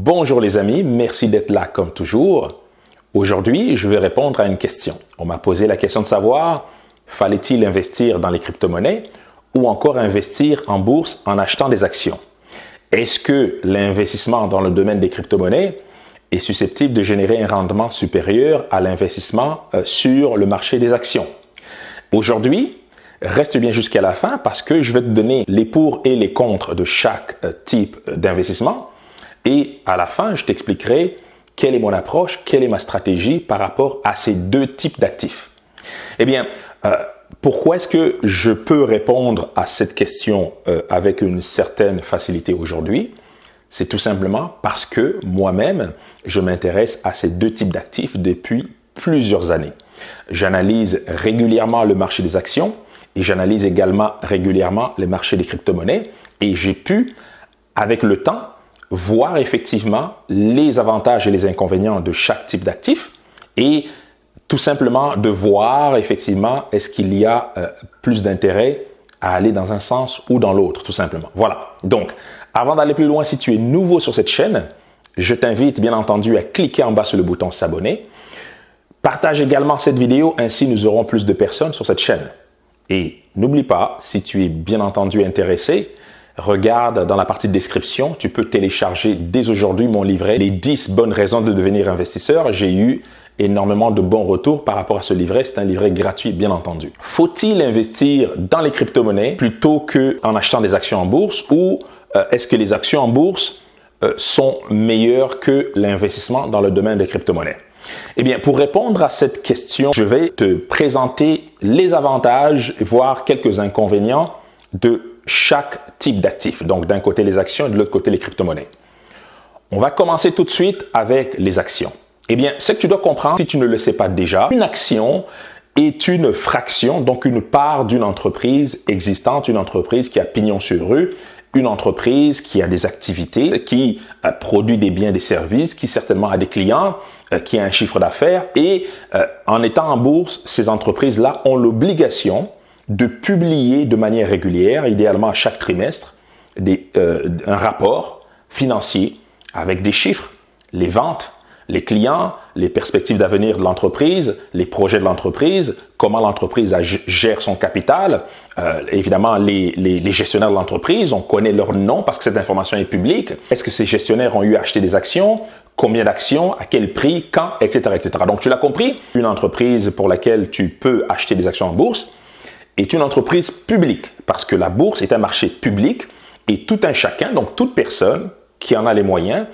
Bonjour les amis, merci d'être là comme toujours. Aujourd'hui, je vais répondre à une question. On m'a posé la question de savoir, fallait-il investir dans les crypto-monnaies ou encore investir en bourse en achetant des actions? Est-ce que l'investissement dans le domaine des crypto-monnaies est susceptible de générer un rendement supérieur à l'investissement sur le marché des actions? Aujourd'hui, reste bien jusqu'à la fin parce que je vais te donner les pour et les contre de chaque type d'investissement. Et à la fin, je t'expliquerai quelle est mon approche, quelle est ma stratégie par rapport à ces deux types d'actifs. Eh bien, pourquoi est-ce que je peux répondre à cette question avec une certaine facilité aujourd'hui? C'est tout simplement parce que moi-même, je m'intéresse à ces deux types d'actifs depuis plusieurs années. J'analyse régulièrement le marché des actions et j'analyse également régulièrement les marchés des crypto-monnaies et j'ai pu, avec le temps, voir effectivement les avantages et les inconvénients de chaque type d'actif et tout simplement de voir effectivement est-ce qu'il y a plus d'intérêt à aller dans un sens ou dans l'autre, tout simplement. Voilà. Donc, avant d'aller plus loin, si tu es nouveau sur cette chaîne, je t'invite bien entendu à cliquer en bas sur le bouton s'abonner. Partage également cette vidéo, ainsi nous aurons plus de personnes sur cette chaîne. Et n'oublie pas, si tu es bien entendu intéressé, regarde dans la partie de description, tu peux télécharger dès aujourd'hui mon livret « Les 10 bonnes raisons de devenir investisseur ». J'ai eu énormément de bons retours par rapport à ce livret. C'est un livret gratuit, bien entendu. Faut-il investir dans les crypto-monnaies plutôt qu'en achetant des actions en bourse ou est-ce que les actions en bourse sont meilleures que l'investissement dans le domaine des crypto-monnaies? Eh bien, pour répondre à cette question, je vais te présenter les avantages, voire quelques inconvénients de chaque type d'actif. Donc, d'un côté les actions et de l'autre côté les crypto-monnaies. On va commencer tout de suite avec les actions. Eh bien, ce que tu dois comprendre, si tu ne le sais pas déjà, une action est une fraction, donc une part d'une entreprise existante, une entreprise qui a pignon sur rue, une entreprise qui a des activités, qui produit des biens et des services, qui certainement a des clients, qui a un chiffre d'affaires et en étant en bourse, ces entreprises-là ont l'obligation de publier de manière régulière, idéalement à chaque trimestre, un rapport financier avec des chiffres, les ventes, les clients, les perspectives d'avenir de l'entreprise, les projets de l'entreprise, comment l'entreprise gère son capital, évidemment les gestionnaires de l'entreprise, on connaît leur nom parce que cette information est publique. Est-ce que ces gestionnaires ont eu à acheter des actions? Combien d'actions? À quel prix? Quand? Etc. etc. Donc tu l'as compris, une entreprise pour laquelle tu peux acheter des actions en bourse est une entreprise publique parce que la bourse est un marché public et tout un chacun, donc toute personne qui en a les moyens,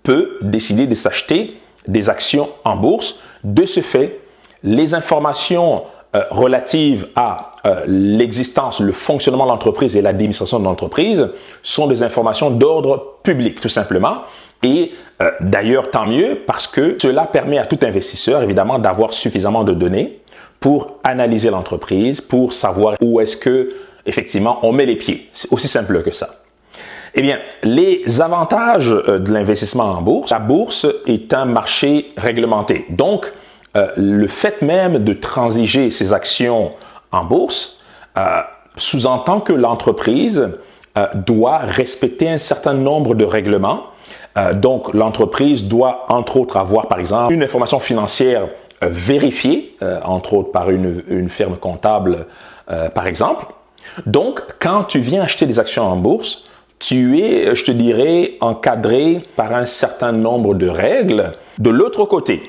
peut décider de s'acheter des actions en bourse. De ce fait, les informations relatives à l'existence, le fonctionnement de l'entreprise et l'administration de l'entreprise sont des informations d'ordre public, tout simplement. Et d'ailleurs, tant mieux parce que cela permet à tout investisseur, évidemment, d'avoir suffisamment de données pour analyser l'entreprise, pour savoir où est-ce que, effectivement, on met les pieds. C'est aussi simple que ça. Eh bien, les avantages de l'investissement en bourse, la bourse est un marché réglementé. Donc, le fait même de transiger ses actions en bourse sous-entend que l'entreprise doit respecter un certain nombre de règlements. Donc, l'entreprise doit, entre autres, avoir, par exemple, une information financière vérifiée, entre autres par une firme comptable, par exemple. Donc, quand tu viens acheter des actions en bourse, tu es, je te dirais, encadré par un certain nombre de règles. De l'autre côté,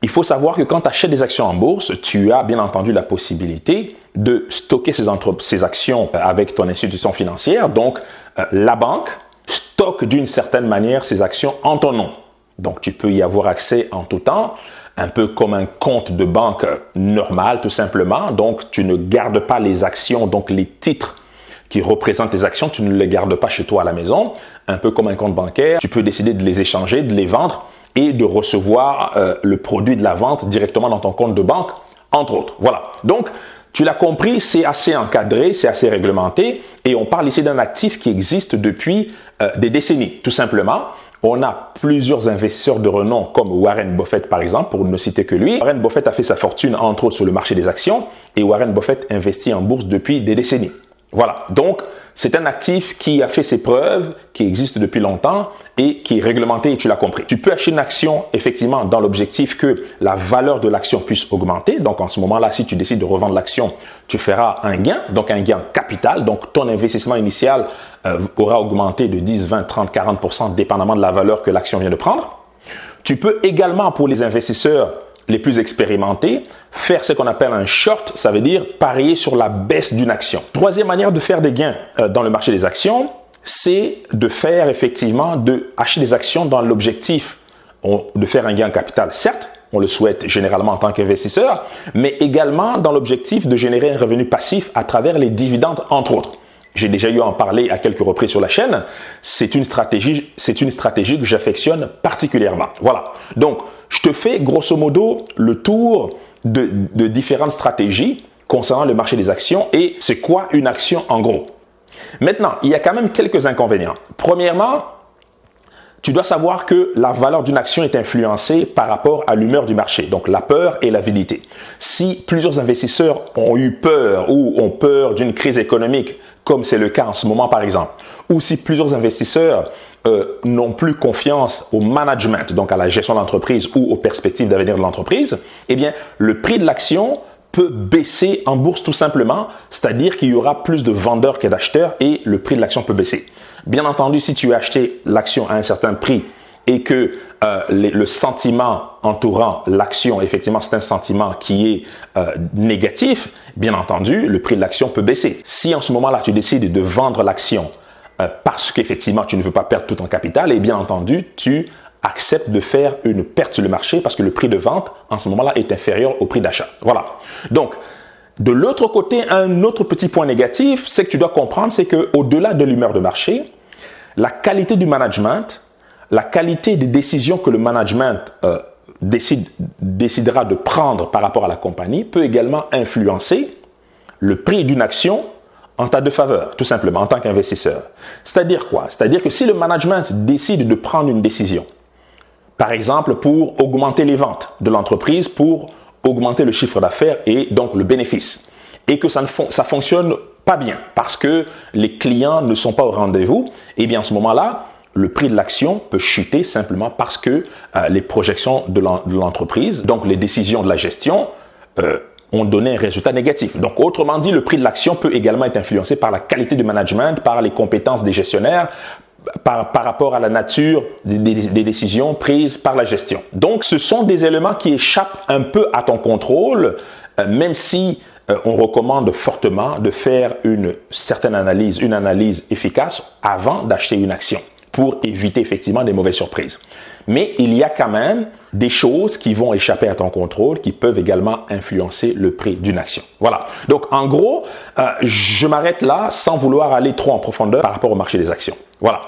il faut savoir que quand tu achètes des actions en bourse, tu as bien entendu la possibilité de stocker ces actions avec ton institution financière. Donc, la banque stocke d'une certaine manière ces actions en ton nom. Donc, tu peux y avoir accès en tout temps, un peu comme un compte de banque normal, tout simplement. Donc, tu ne gardes pas les actions, donc les titres qui représentent tes actions, tu ne les gardes pas chez toi à la maison, un peu comme un compte bancaire. Tu peux décider de les échanger, de les vendre et de recevoir le produit de la vente directement dans ton compte de banque, entre autres. Voilà. Donc, tu l'as compris, c'est assez encadré, c'est assez réglementé et on parle ici d'un actif qui existe depuis des décennies, tout simplement. On a plusieurs investisseurs de renom comme Warren Buffett par exemple, pour ne citer que lui. Warren Buffett a fait sa fortune entre autres sur le marché des actions et Warren Buffett investit en bourse depuis des décennies. Voilà, donc C'est un actif qui a fait ses preuves, qui existe depuis longtemps et qui est réglementé et tu l'as compris. Tu peux acheter une action effectivement dans l'objectif que la valeur de l'action puisse augmenter. Donc en ce moment-là, si tu décides de revendre l'action, tu feras un gain, donc un gain capital. Donc ton investissement initial aura augmenté de 10, 20, 30, 40% dépendamment de la valeur que l'action vient de prendre. Tu peux également, pour les investisseurs les plus expérimentés, faire ce qu'on appelle un short, ça veut dire parier sur la baisse d'une action. Troisième manière de faire des gains dans le marché des actions, c'est de faire effectivement, acheter des actions dans l'objectif de faire un gain en capital. Certes, on le souhaite généralement en tant qu'investisseur, mais également dans l'objectif de générer un revenu passif à travers les dividendes, entre autres. J'ai déjà eu à en parler à quelques reprises sur la chaîne. C'est une stratégie que j'affectionne particulièrement. Voilà. Donc, je te fais grosso modo le tour de différentes stratégies concernant le marché des actions et c'est quoi une action en gros. Maintenant, il y a quand même quelques inconvénients. Premièrement, tu dois savoir que la valeur d'une action est influencée par rapport à l'humeur du marché, donc la peur et l'avidité. Si plusieurs investisseurs ont eu peur ou ont peur d'une crise économique, comme c'est le cas en ce moment par exemple, ou si plusieurs investisseurs n'ont plus confiance au management, donc à la gestion de l'entreprise ou aux perspectives d'avenir de l'entreprise, eh bien, le prix de l'action peut baisser en bourse tout simplement, c'est-à-dire qu'il y aura plus de vendeurs que d'acheteurs et le prix de l'action peut baisser. Bien entendu, si tu as acheté l'action à un certain prix et que le sentiment entourant l'action, effectivement, c'est un sentiment qui est négatif, bien entendu, le prix de l'action peut baisser. Si en ce moment-là, tu décides de vendre l'action parce qu'effectivement, tu ne veux pas perdre tout ton capital, et bien entendu, tu acceptes de faire une perte sur le marché parce que le prix de vente, en ce moment-là, est inférieur au prix d'achat. Voilà. Donc, de l'autre côté, un autre petit point négatif, c'est que tu dois comprendre, c'est qu'au-delà de l'humeur de marché, la qualité du management, la qualité des décisions que le management décidera de prendre par rapport à la compagnie peut également influencer le prix d'une action en ta défaveur, tout simplement, en tant qu'investisseur. C'est-à-dire quoi? C'est-à-dire que si le management décide de prendre une décision, par exemple pour augmenter les ventes de l'entreprise, pour augmenter le chiffre d'affaires et donc le bénéfice, et que ça fonctionne pas bien parce que les clients ne sont pas au rendez-vous, et bien à ce moment-là, le prix de l'action peut chuter simplement parce que les projections de l'entreprise, donc les décisions de la gestion, ont donné un résultat négatif. Donc, autrement dit, le prix de l'action peut également être influencé par la qualité du management, par les compétences des gestionnaires, par rapport à la nature des décisions prises par la gestion. Donc, ce sont des éléments qui échappent un peu à ton contrôle, même si on recommande fortement de faire une certaine analyse, une analyse efficace avant d'acheter une action pour éviter effectivement des mauvaises surprises. Mais il y a quand même des choses qui vont échapper à ton contrôle qui peuvent également influencer le prix d'une action. Voilà. Donc, en gros, je m'arrête là sans vouloir aller trop en profondeur par rapport au marché des actions. Voilà.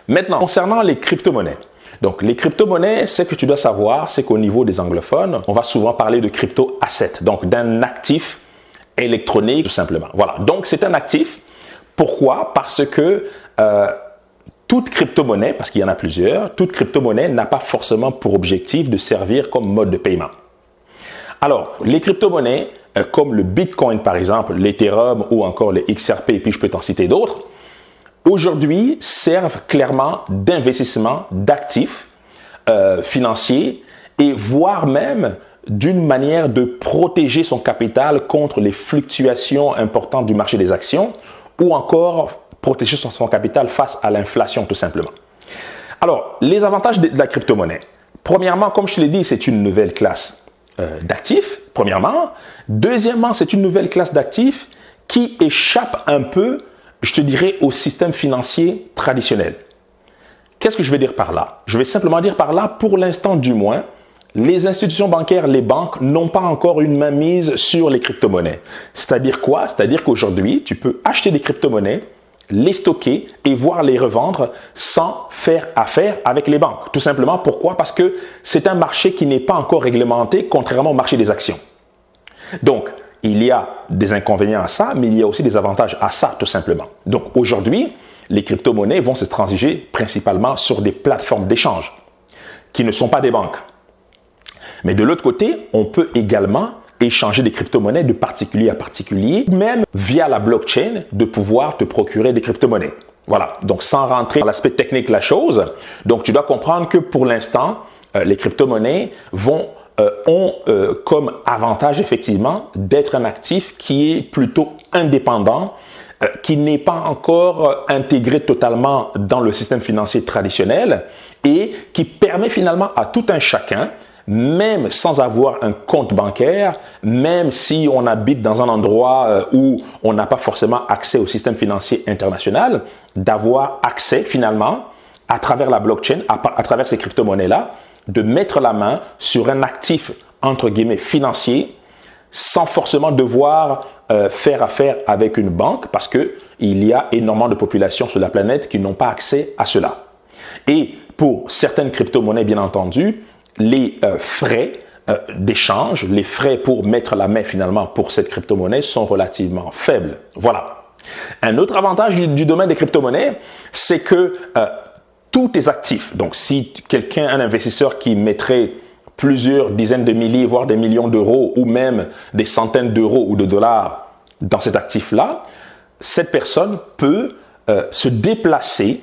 Maintenant, concernant les crypto-monnaies. Donc, les crypto-monnaies, ce que tu dois savoir, c'est qu'au niveau des anglophones, on va souvent parler de crypto-asset, donc d'un actif électronique, tout simplement. Voilà. Donc, c'est un actif. Pourquoi? Parce que toute crypto-monnaie, parce qu'il y en a plusieurs, toute crypto-monnaie n'a pas forcément pour objectif de servir comme mode de paiement. Alors, les crypto-monnaies, comme le Bitcoin par exemple, l'Ethereum ou encore le XRP, et puis je peux t'en citer d'autres, aujourd'hui servent clairement d'investissement d'actifs financiers et voire même d'une manière de protéger son capital contre les fluctuations importantes du marché des actions ou encore protéger son capital face à l'inflation tout simplement. Alors, les avantages de la crypto-monnaie. Premièrement, comme je te l'ai dit, c'est une nouvelle classe d'actifs, premièrement. Deuxièmement, c'est une nouvelle classe d'actifs qui échappe un peu, je te dirais, au système financier traditionnel. Qu'est-ce que je vais dire par là? Je vais simplement dire par là, pour l'instant du moins, les institutions bancaires, les banques n'ont pas encore une mainmise sur les crypto-monnaies. C'est-à-dire quoi? C'est-à-dire qu'aujourd'hui, tu peux acheter des crypto-monnaies, les stocker et voir les revendre sans faire affaire avec les banques. Tout simplement, pourquoi? Parce que c'est un marché qui n'est pas encore réglementé, contrairement au marché des actions. Donc, il y a des inconvénients à ça, mais il y a aussi des avantages à ça, tout simplement. Donc, aujourd'hui, les crypto-monnaies vont se transiger principalement sur des plateformes d'échange qui ne sont pas des banques. Mais de l'autre côté, on peut également échanger des crypto-monnaies de particulier à particulier, même via la blockchain, de pouvoir te procurer des crypto-monnaies. Voilà, donc sans rentrer dans l'aspect technique de la chose, donc tu dois comprendre que pour l'instant, les crypto-monnaies ont comme avantage effectivement d'être un actif qui est plutôt indépendant, qui n'est pas encore intégré totalement dans le système financier traditionnel et qui permet finalement à tout un chacun, même sans avoir un compte bancaire, même si on habite dans un endroit où on n'a pas forcément accès au système financier international, d'avoir accès finalement à travers la blockchain, à travers ces crypto-monnaies-là, de mettre la main sur un actif entre guillemets financier sans forcément devoir faire affaire avec une banque parce que il y a énormément de populations sur la planète qui n'ont pas accès à cela. Et pour certaines crypto-monnaies, bien entendu, les frais d'échange, les frais pour mettre la main finalement pour cette crypto-monnaie sont relativement faibles. Voilà. Un autre avantage du domaine des crypto-monnaies, c'est que tous tes actifs, donc si quelqu'un, un investisseur qui mettrait plusieurs dizaines de milliers, voire des millions d'euros ou même des centaines d'euros ou de dollars dans cet actif-là, cette personne peut se déplacer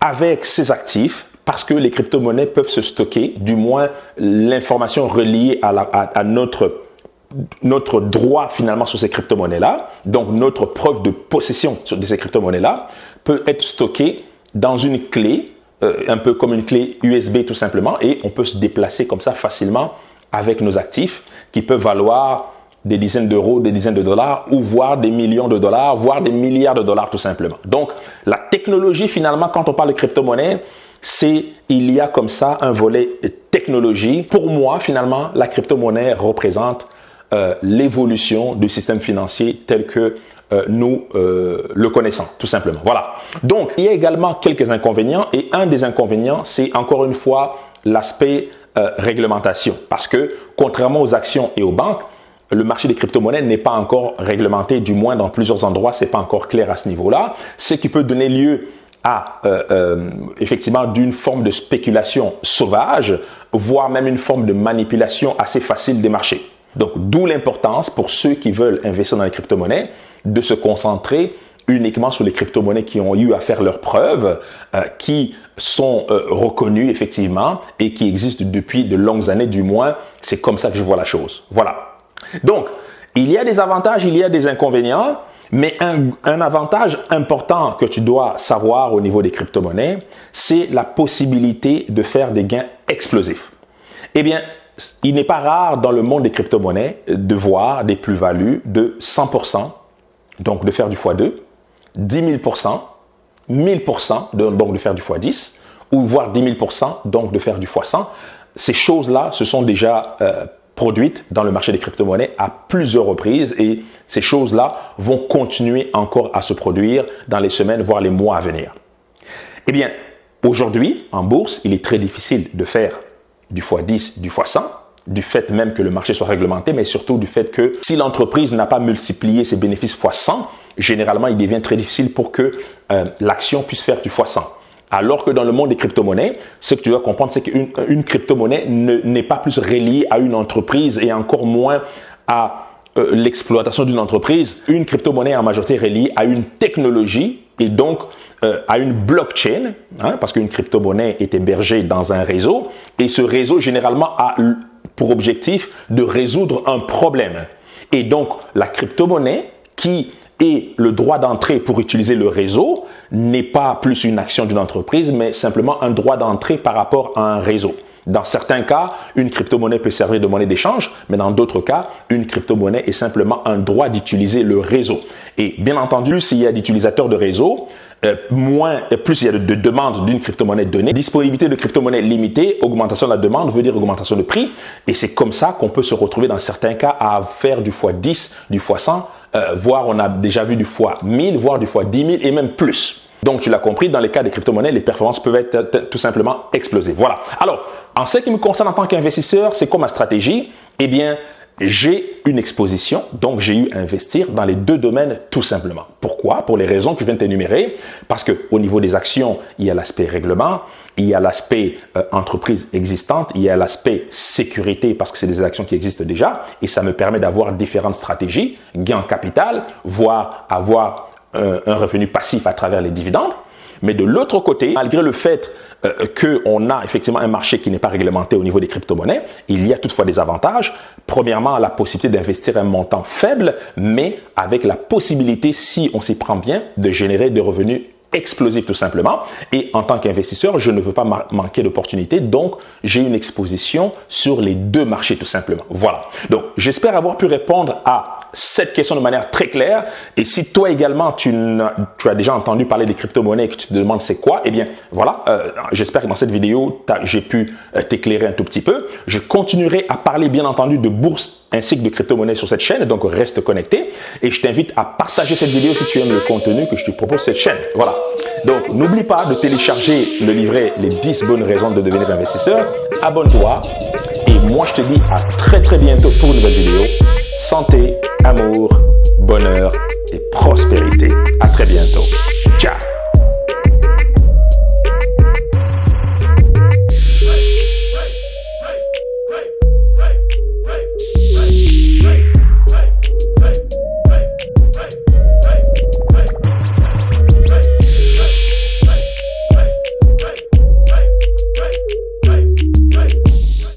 avec ses actifs parce que les crypto-monnaies peuvent se stocker, du moins l'information reliée à notre droit finalement sur ces crypto-monnaies-là, donc notre preuve de possession de ces crypto-monnaies-là, peut être stockée dans une clé, un peu comme une clé USB tout simplement, et on peut se déplacer comme ça facilement avec nos actifs qui peuvent valoir des dizaines d'euros, des dizaines de dollars, ou voire des millions de dollars, voire des milliards de dollars tout simplement. Donc, la technologie finalement, quand on parle de crypto-monnaie, il y a comme ça un volet technologie. Pour moi, finalement, la crypto-monnaie représente l'évolution du système financier tel que nous le connaissons, tout simplement. Voilà. Donc, il y a également quelques inconvénients et un des inconvénients, c'est encore une fois l'aspect réglementation. Parce que, contrairement aux actions et aux banques, le marché des crypto-monnaies n'est pas encore réglementé, du moins dans plusieurs endroits, c'est pas encore clair à ce niveau-là, ce qui peut donner lieu à effectivement d'une forme de spéculation sauvage, voire même une forme de manipulation assez facile des marchés. Donc, d'où l'importance pour ceux qui veulent investir dans les crypto-monnaies de se concentrer uniquement sur les crypto-monnaies qui ont eu à faire leurs preuves, qui sont reconnues effectivement et qui existent depuis de longues années, du moins, c'est comme ça que je vois la chose. Voilà. Donc, il y a des avantages, il y a des inconvénients, mais un avantage important que tu dois savoir au niveau des crypto-monnaies, c'est la possibilité de faire des gains explosifs. Eh bien, il n'est pas rare dans le monde des crypto-monnaies de voir des plus-values de 100%, donc de faire du x2, 10 000%, 1000%, donc de faire du x10, ou voire 10 000%, donc de faire du x100. Ces choses-là se sont déjà produites dans le marché des crypto-monnaies à plusieurs reprises et ces choses-là vont continuer encore à se produire dans les semaines, voire les mois à venir. Eh bien, aujourd'hui, en bourse, il est très difficile de faire du x10, du x100, du fait même que le marché soit réglementé, mais surtout du fait que si l'entreprise n'a pas multiplié ses bénéfices x100, généralement, il devient très difficile pour que l'action puisse faire du x100. Alors que dans le monde des crypto-monnaies, ce que tu dois comprendre, c'est qu'une crypto-monnaie n'est pas plus reliée à une entreprise et encore moins à l'exploitation d'une entreprise. Une crypto-monnaie est en majorité reliée à une technologie et donc à une blockchain, parce qu'une crypto-monnaie est hébergée dans un réseau et ce réseau généralement a pour objectif de résoudre un problème. Et donc la crypto-monnaie qui est le droit d'entrée pour utiliser le réseau n'est pas plus une action d'une entreprise, mais simplement un droit d'entrée par rapport à un réseau. Dans certains cas, une crypto-monnaie peut servir de monnaie d'échange, mais dans d'autres cas, une crypto-monnaie est simplement un droit d'utiliser le réseau. Et bien entendu, s'il y a d'utilisateurs de réseau, plus il y a de demandes d'une crypto-monnaie donnée, disponibilité de crypto-monnaie limitée, augmentation de la demande veut dire augmentation de prix. Et c'est comme ça qu'on peut se retrouver dans certains cas à faire du x10, du x100, voire on a déjà vu du x1000, voire du x10 000 et même plus. Donc, tu l'as compris, dans les cas des crypto-monnaies, les performances peuvent être tout simplement explosives. Voilà. Alors, en ce qui me concerne en tant qu'investisseur, c'est quoi ma stratégie? Eh bien, j'ai une exposition, donc j'ai eu à investir dans les deux domaines tout simplement. Pourquoi? Pour les raisons que je viens de t'énumérer. Parce qu'au niveau des actions, il y a l'aspect règlement il y a l'aspect entreprise existante, il y a l'aspect sécurité parce que c'est des actions qui existent déjà et ça me permet d'avoir différentes stratégies, gain en capital, voire avoir un revenu passif à travers les dividendes. Mais de l'autre côté, malgré le fait qu'on a effectivement un marché qui n'est pas réglementé au niveau des crypto-monnaies, il y a toutefois des avantages. Premièrement, la possibilité d'investir un montant faible, mais avec la possibilité, si on s'y prend bien, de générer des revenus explosifs tout simplement. Et en tant qu'investisseur, je ne veux pas manquer d'opportunités, donc j'ai une exposition sur les deux marchés tout simplement. Voilà. Donc, j'espère avoir pu répondre à cette question de manière très claire. Et si toi également, tu as déjà entendu parler des crypto-monnaies et que tu te demandes c'est quoi, eh bien voilà, j'espère que dans cette vidéo, j'ai pu t'éclairer un tout petit peu. Je continuerai à parler bien entendu de bourse ainsi que de crypto-monnaies sur cette chaîne, donc reste connecté. Et je t'invite à partager cette vidéo si tu aimes le contenu que je te propose sur cette chaîne. Voilà. Donc n'oublie pas de télécharger le livret Les 10 bonnes raisons de devenir investisseur. Abonne-toi. Et moi, je te dis à très bientôt pour une nouvelle vidéo. Santé, amour, bonheur et prospérité. À très bientôt.